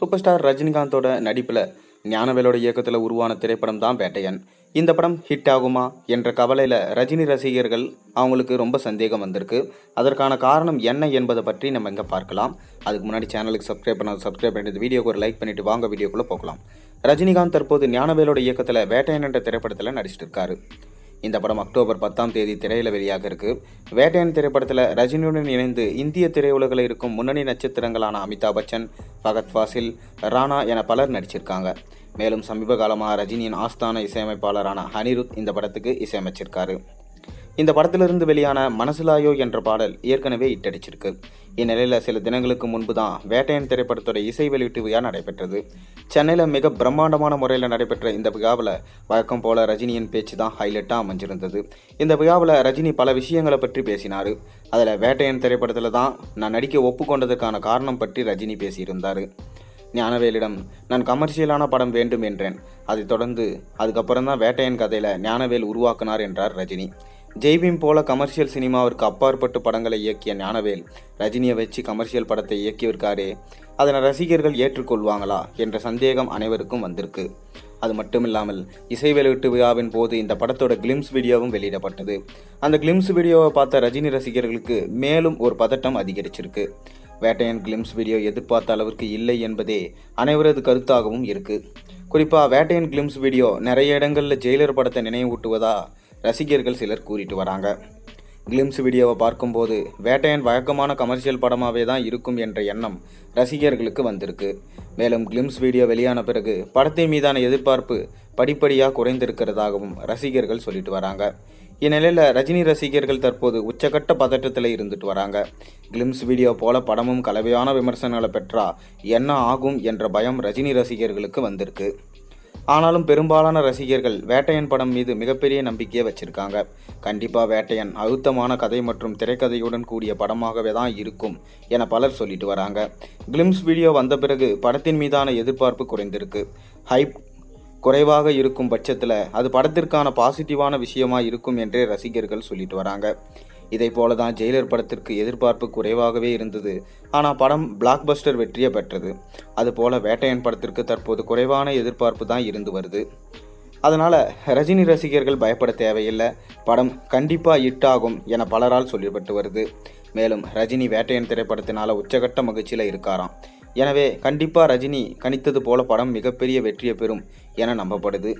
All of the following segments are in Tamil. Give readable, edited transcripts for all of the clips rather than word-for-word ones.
சூப்பர் ஸ்டார் ரஜினிகாந்தோட நடிப்பில் ஞானவேலோட இயக்கத்தில் உருவான திரைப்படம் தான் வேட்டையன். இந்த படம் ஹிட் ஆகுமா என்ற கவலையில் ரஜினி ரசிகர்கள் அவங்களுக்கு ரொம்ப சந்தேகம் வந்திருக்கு. அதற்கான காரணம் என்ன என்பதை பற்றி நம்ம இங்கே பார்க்கலாம். அதுக்கு முன்னாடி சேனலுக்கு சப்ஸ்கிரைப் பண்ணிட்டு வீடியோக்கு ஒரு லைக் பண்ணிட்டு வாங்க வீடியோக்குள்ளே போகலாம். ரஜினிகாந்த் தற்போது ஞானவேலோட இயக்கத்தில் வேட்டையன் என்ற திரைப்படத்தில் நடிச்சிட்டு இருக்காரு. இந்த படம் அக்டோபர் 10 திரையில் வெளியாக இருக்கு. வேட்டையன் திரைப்படத்தில் ரஜினியுடன் இணைந்து இந்திய திரையுலகில் இருக்கும் முன்னணி நட்சத்திரங்களான அமிதாப் பச்சன், ஃபகத் ஃபாசில், ராணா என பலர் நடிச்சிருக்காங்க. மேலும் சமீப காலமாக ரஜினியின் ஆஸ்தான இசையமைப்பாளரான அனிருத் இந்த படத்துக்கு இசையமைச்சிருக்காரு. இந்த படத்திலிருந்து வெளியான மனசுலாயோ என்ற பாடல் ஏற்கனவே இட்டடிச்சிருக்கு. இந்நிலையில் சில தினங்களுக்கு முன்பு தான் வேட்டையன் திரைப்படத்தோட இசை வெளியீட்டு விழா நடைபெற்றது. சென்னையில் மிக பிரம்மாண்டமான முறையில் நடைபெற்ற இந்த விழாவில் வழக்கம் போல ரஜினியின் பேச்சு தான் ஹைலைட்டாக அமைஞ்சிருந்தது. இந்த விழாவில் ரஜினி பல விஷயங்களை பற்றி பேசினார். அதில் வேட்டையன் திரைப்படத்தில் தான் நான் நடிக்க ஒப்புக்கொண்டதற்கான காரணம் பற்றி ரஜினி பேசியிருந்தார். ஞானவேலிடம் நான் கமர்ஷியலான படம் வேண்டும் என்றேன். அதைத் தொடர்ந்து அதுக்கப்புறம் தான் வேட்டையன் கதையில் ஞானவேல் உருவாக்கினார் என்றார் ரஜினி. ஜெய்பீம் போல கமர்ஷியல் சினிமாவிற்கு அப்பாற்பட்டு படங்களை இயக்கிய ஞானவேல் ரஜினியை வச்சு கமர்ஷியல் படத்தை இயக்கியிருக்காரே, அதனை ரசிகர்கள் ஏற்றுக்கொள்வாங்களா என்ற சந்தேகம் அனைவருக்கும் வந்திருக்கு. அது மட்டும் இல்லாமல் இசை வெளியீட்டு விழாவின் போது இந்த படத்தோட கிளிம்ஸ் வீடியோவும் வெளியிடப்பட்டது. அந்த கிளிம்ஸ் வீடியோவை பார்த்த ரஜினி ரசிகர்களுக்கு மேலும் ஒரு பதட்டம் அதிகரிச்சிருக்கு. வேட்டையன் கிளிம்ஸ் வீடியோ எதிர்பார்த்த அளவிற்கு இல்லை என்பதே அனைவரது கருத்தாகவும் இருக்கு. குறிப்பாக வேட்டையன் கிளிம்ஸ் வீடியோ நிறைய இடங்களில் ஜெயிலர் படத்தை நினைவூட்டுவதா ரசிகர்கள் சிலர் கூறிட்டு வராங்க. கிளிம்ஸ் வீடியோவை பார்க்கும்போது வேட்டையன் வழக்கமான கமர்ஷியல் படமாகவே தான் இருக்கும் என்ற எண்ணம் ரசிகர்களுக்கு வந்திருக்கு. மேலும் கிளிம்ஸ் வீடியோ வெளியான பிறகு படத்தின் மீதான எதிர்பார்ப்பு படிப்படியாக குறைந்திருக்கிறதாகவும் ரசிகர்கள் சொல்லிட்டு வராங்க. இந்நிலையில் ரஜினி ரசிகர்கள் தற்போது உச்சகட்ட பதட்டத்தில் இருந்துட்டு வராங்க. கிளிம்ஸ் வீடியோ போல படமும் கலவையான விமர்சனங்களை பெற்றா என்ன ஆகும் என்ற பயம் ரஜினி ரசிகர்களுக்கு வந்திருக்கு. ஆனாலும் பெரும்பாலான ரசிகர்கள் வேட்டையன் படம் மீது மிகப்பெரிய நம்பிக்கையை வச்சிருக்காங்க. கண்டிப்பாக வேட்டையன் அழுத்தமான கதை மற்றும் திரைக்கதையுடன் கூடிய படமாகவே தான் இருக்கும் என பலர் சொல்லிட்டு வராங்க. கிளிம்ஸ் வீடியோ வந்த பிறகு படத்தின் மீதான எதிர்பார்ப்பு குறைந்திருக்கு. ஹைப் குறைவாக இருக்கும் பட்சத்தில் அது படத்திற்கான பாசிட்டிவான விஷயமாக இருக்கும் என்றே ரசிகர்கள் சொல்லிட்டு வராங்க. இதை போல தான் ஜெயிலர் படத்திற்கு எதிர்பார்ப்பு குறைவாகவே இருந்தது. ஆனால் படம் பிளாக் பஸ்டர் வெற்றியை பெற்றது. அதுபோல் வேட்டையன் படத்திற்கு தற்போது குறைவான எதிர்பார்ப்பு தான் இருந்து வருது. அதனால் ரஜினி ரசிகர்கள் பயப்பட தேவையில்லை, படம் கண்டிப்பாக ஹிட் ஆகும் என பலரால் சொல்லப்பட்டு வருது. மேலும் ரஜினி வேட்டையன் திரைப்படத்தினால உச்சகட்ட மகிழ்ச்சியில் இருக்காராம். எனவே கண்டிப்பாக ரஜினி கணித்தது போல படம் மிகப்பெரிய வெற்றியை பெறும் என நம்பப்படுது.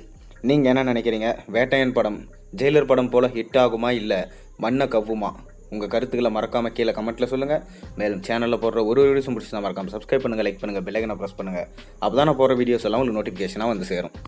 நீங்கள் என்ன நினைக்கிறீங்க? வேட்டையன் படம் ஜெயிலர் படம் போல் ஹிட் ஆகுமா இல்லை மண்ணை கவ்வுமா? உங்கள் கருத்துக்களை மறக்காமல் கீழே கமெண்ட்டில் சொல்லுங்கள். மேலும் சேனலில் போடுற ஒரு வீடியோஸும் பிடிச்சி தான் மறக்காமல் சப்ஸ்கிரைப் பண்ணுங்கள், லைக் பண்ணுங்கள், பெல் ஐகானை ப்ரெஸ் பண்ணுங்கள். அப்போ தான் நான் போடுற வீடியோஸ் எல்லாம் உங்களுக்கு நோட்டிஃபிகேஷனாக வந்து சேரும்.